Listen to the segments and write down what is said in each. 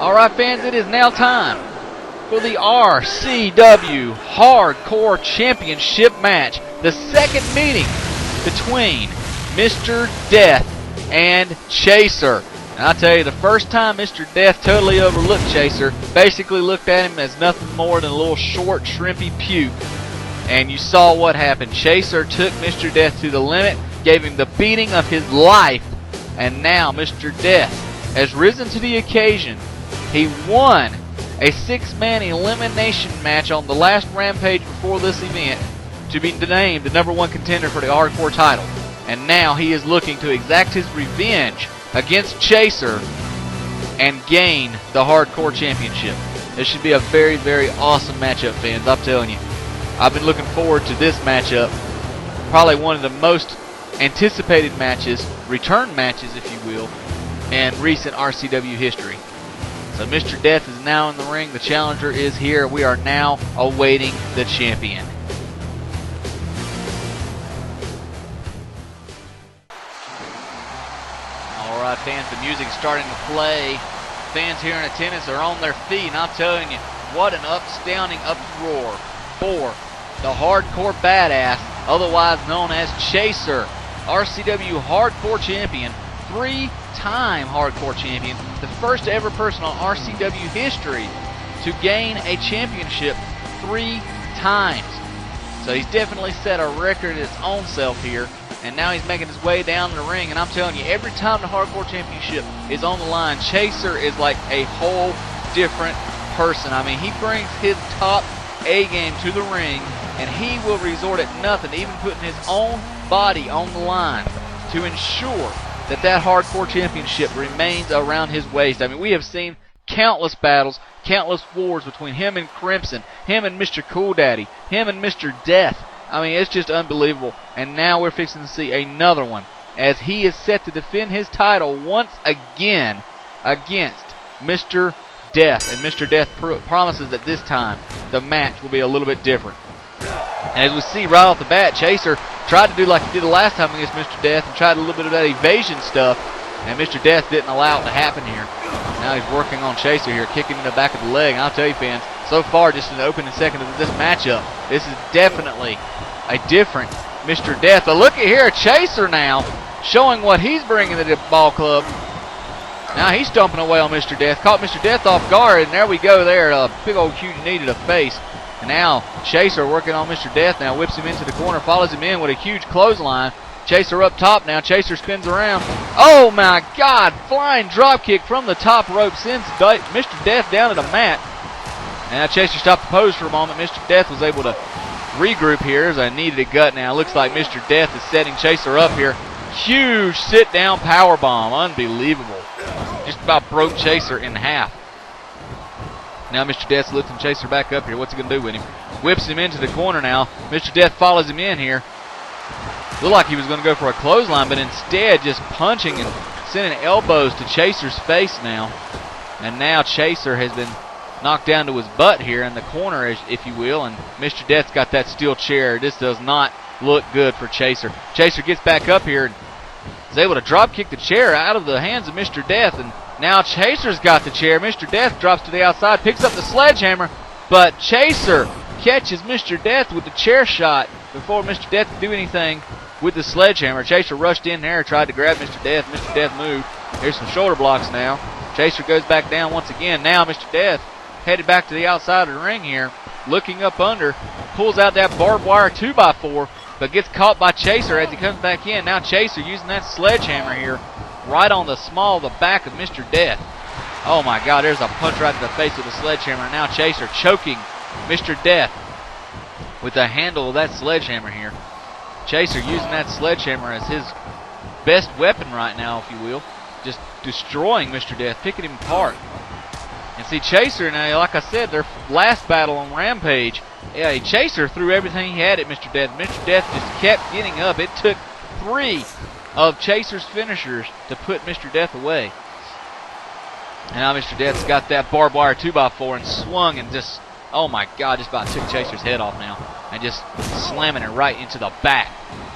Alright fans, it is now time for the RCW Hardcore Championship match. The second meeting between Mr. Death and Chaser. And I'll tell you, the first time Mr. Death totally overlooked Chaser, basically looked at him as nothing more than a little short, shrimpy puke. And you saw what happened. Chaser took Mr. Death to the limit, gave him the beating of his life, and now Mr. Death has risen to the occasion. He won a 6-man elimination match on the last Rampage before this event to be named the #1 contender for the Hardcore title. And now he is looking to exact his revenge against Chaser and gain the Hardcore Championship. This should be a very, very awesome matchup, fans. I'm telling you. I've been looking forward to this matchup. Probably one of the most anticipated matches, return matches if you will, in recent RCW history. So Mr. Death is now in the ring. The challenger is here. We are now awaiting the champion. Alright fans, the music's starting to play. Fans here in attendance are on their feet, and I'm telling you, what an astounding uproar for the Hardcore Badass, otherwise known as Chaser, RCW Hardcore Champion, 3-time Hardcore Champion, the first ever person on RCW history to gain a championship 3 times. So he's definitely set a record in his own self here, and now he's making his way down the ring. And I'm telling you, every time the Hardcore Championship is on the line, Chaser is like a whole different person. I mean, he brings his top A game to the ring, and he will resort at nothing, even putting his own body on the line to ensure that that Hardcore Championship remains around his waist. I mean, we have seen countless battles, countless wars between him and Crimson, him and Mr. Cool Daddy, him and Mr. Death. I mean, it's just unbelievable. And now we're fixing to see another one, as he is set to defend his title once again against Mr. Death. And Mr. Death promises that this time the match will be a little bit different. And as we see right off the bat, Chaser tried to do like he did the last time against Mr. Death and tried a little bit of that evasion stuff, and Mr. Death didn't allow it to happen here. Now he's working on Chaser here, kicking in the back of the leg. And I'll tell you fans, so far just in the opening second of this matchup, this is definitely a different Mr. Death. But look at here, Chaser now showing what he's bringing to the ball club. Now he's stomping away on Mr. Death, caught Mr. Death off guard, and there we go there, a big old huge knee to the face. And now Chaser working on Mr. Death now, whips him into the corner, follows him in with a huge clothesline. Chaser up top now, Chaser spins around. Oh my God, flying drop kick from the top rope sends Mr. Death down to the mat. Now Chaser stopped the pose for a moment. Mr. Death was able to regroup here as I needed a gut now. Looks like Mr. Death is setting Chaser up here. Huge sit down power bomb, unbelievable. Just about broke Chaser in half. Now Mr. Death's lifting Chaser back up here. What's he going to do with him? Whips him into the corner now. Mr. Death follows him in here. Looked like he was going to go for a clothesline, but instead just punching and sending elbows to Chaser's face now. And now Chaser has been knocked down to his butt here in the corner, if you will, and Mr. Death's got that steel chair. This does not look good for Chaser. Chaser gets back up here and is able to drop kick the chair out of the hands of Mr. Death, and now Chaser's got the chair. Mr. Death drops to the outside, picks up the sledgehammer, but Chaser catches Mr. Death with the chair shot before Mr. Death could do anything with the sledgehammer. Chaser rushed in there, tried to grab Mr. Death. Mr. Death moved. Here's some shoulder blocks now. Chaser goes back down once again. Now Mr. Death headed back to the outside of the ring here, looking up under, pulls out that barbed wire 2x4, but gets caught by Chaser as he comes back in. Now Chaser using that sledgehammer here right on the small of the back of Mr. Death. Oh my God, there's a punch right to the face with the sledgehammer. Now Chaser choking Mr. Death with the handle of that sledgehammer here. Chaser using that sledgehammer as his best weapon right now, if you will. Just destroying Mr. Death, picking him apart. And see, Chaser, now, like I said, their last battle on Rampage, yeah, Chaser threw everything he had at Mr. Death. Mr. Death just kept getting up. It took 3 of Chaser's finishers to put Mr. Death away. And now Mr. Death's got that barbed wire 2x4 and swung and just, oh my God, just about took Chaser's head off now. And just slamming it right into the back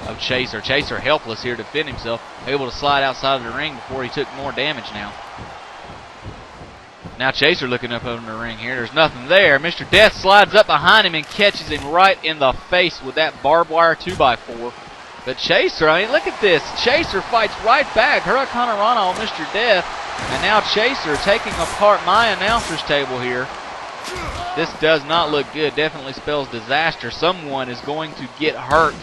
of Chaser. Chaser helpless here to defend himself. Able to slide outside of the ring before he took more damage now. Now Chaser looking up over the ring here. There's nothing there. Mr. Death slides up behind him and catches him right in the face with that barbed wire 2x4. But Chaser, I mean, look at this. Chaser fights right back. Hurricane Rana on Mr. Death. And now Chaser taking apart my announcer's table here. This does not look good. Definitely spells disaster. Someone is going to get hurt.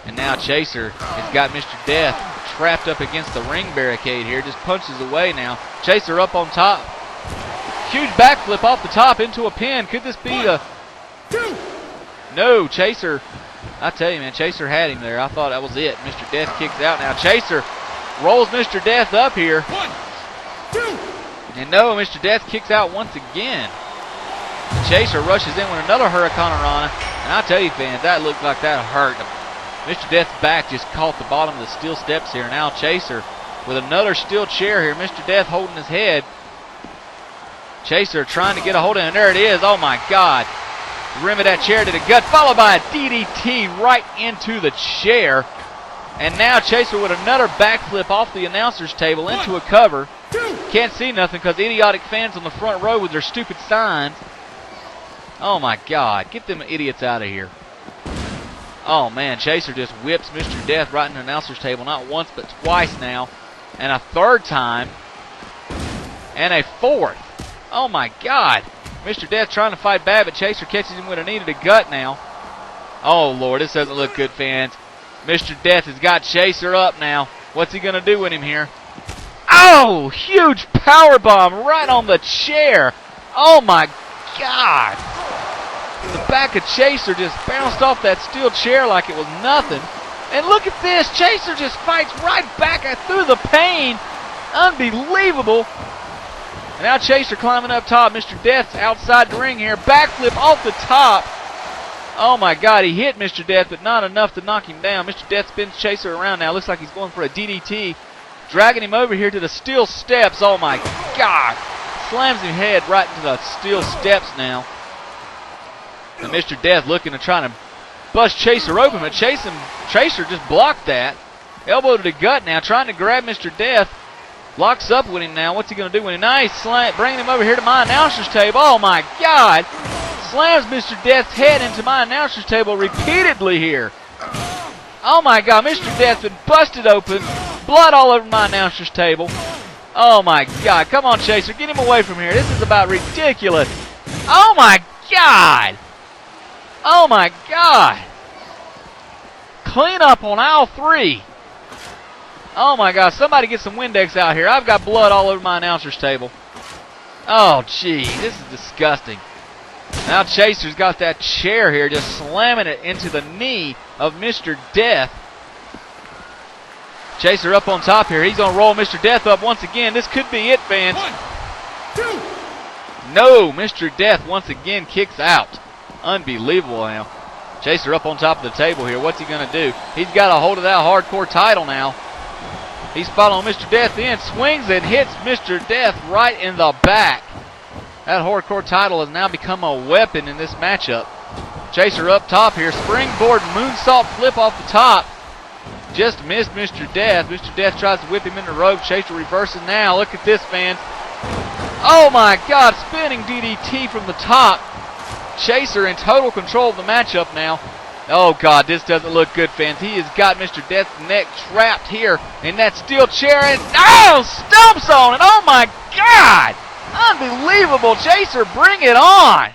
And now Chaser has got Mr. Death trapped up against the ring barricade here. Just punches away now. Chaser up on top. Huge backflip off the top into a pin. Could this be a... No, Chaser. I tell you, man, Chaser had him there. I thought that was it. Mr. Death kicks out now. Chaser rolls Mr. Death up here. 1, 2. And no, Mr. Death kicks out once again. Chaser rushes in with another Hurricane Rana. And I tell you, fans, that looked like that hurt. Mr. Death's back just caught the bottom of the steel steps here. Now Chaser with another steel chair here. Mr. Death holding his head. Chaser trying to get a hold of it. And there it is. Oh, my God. The rim of that chair to the gut, followed by a DDT right into the chair. And now Chaser with another backflip off the announcer's table into a cover. Can't see nothing because idiotic fans on the front row with their stupid signs. Oh, my God. Get them idiots out of here. Oh, man. Chaser just whips Mr. Death right in the announcer's table. Not once, but twice now. And a third time. And a fourth. Oh, my God. Mr. Death trying to fight back, but Chaser catches him with a knee to the gut now. Oh, Lord. This doesn't look good, fans. Mr. Death has got Chaser up now. What's he going to do with him here? Oh, huge power bomb right on the chair. Oh, my God. The back of Chaser just bounced off that steel chair like it was nothing. And look at this. Chaser just fights right back through the pain. Unbelievable. And now Chaser climbing up top. Mr. Death's outside the ring here. Backflip off the top. Oh, my God. He hit Mr. Death, but not enough to knock him down. Mr. Death spins Chaser around now. Looks like he's going for a DDT. Dragging him over here to the steel steps. Oh, my God. Slams him head right into the steel steps now. And Mr. Death looking to try to bust Chaser open, but Chaser just blocked that. Elbow to the gut now, trying to grab Mr. Death. Locks up with him now. What's he going to do with him? Nice slam, bringing him over here to my announcer's table. Oh, my God. Slams Mr. Death's head into my announcer's table repeatedly here. Oh, my God. Mr. Death's been busted open. Blood all over my announcer's table. Oh, my God. Come on, Chaser. Get him away from here. This is about ridiculous. Oh, my God. Oh, my God. Clean up on aisle 3. Oh, my God. Somebody get some Windex out here. I've got blood all over my announcer's table. Oh, gee. This is disgusting. Now Chaser's got that chair here just slamming it into the knee of Mr. Death. Chaser up on top here. He's going to roll Mr. Death up once again. This could be it, fans. 1, 2. No, Mr. Death once again kicks out. Unbelievable now. Chaser up on top of the table here. What's he going to do? He's got a hold of that hardcore title now. He's following Mr. Death in. Swings and hits Mr. Death right in the back. That hardcore title has now become a weapon in this matchup. Chaser up top here. Springboard moonsault flip off the top. Just missed Mr. Death. Mr. Death tries to whip him in the rope. Chaser reverses now. Look at this, fans. Oh, my God. Spinning DDT from the top. Chaser in total control of the matchup now. Oh, God, this doesn't look good, fans. He has got Mr. Death's neck trapped here in that steel chair. And, oh, stumps on it. Oh, my God. Unbelievable. Chaser, bring it on.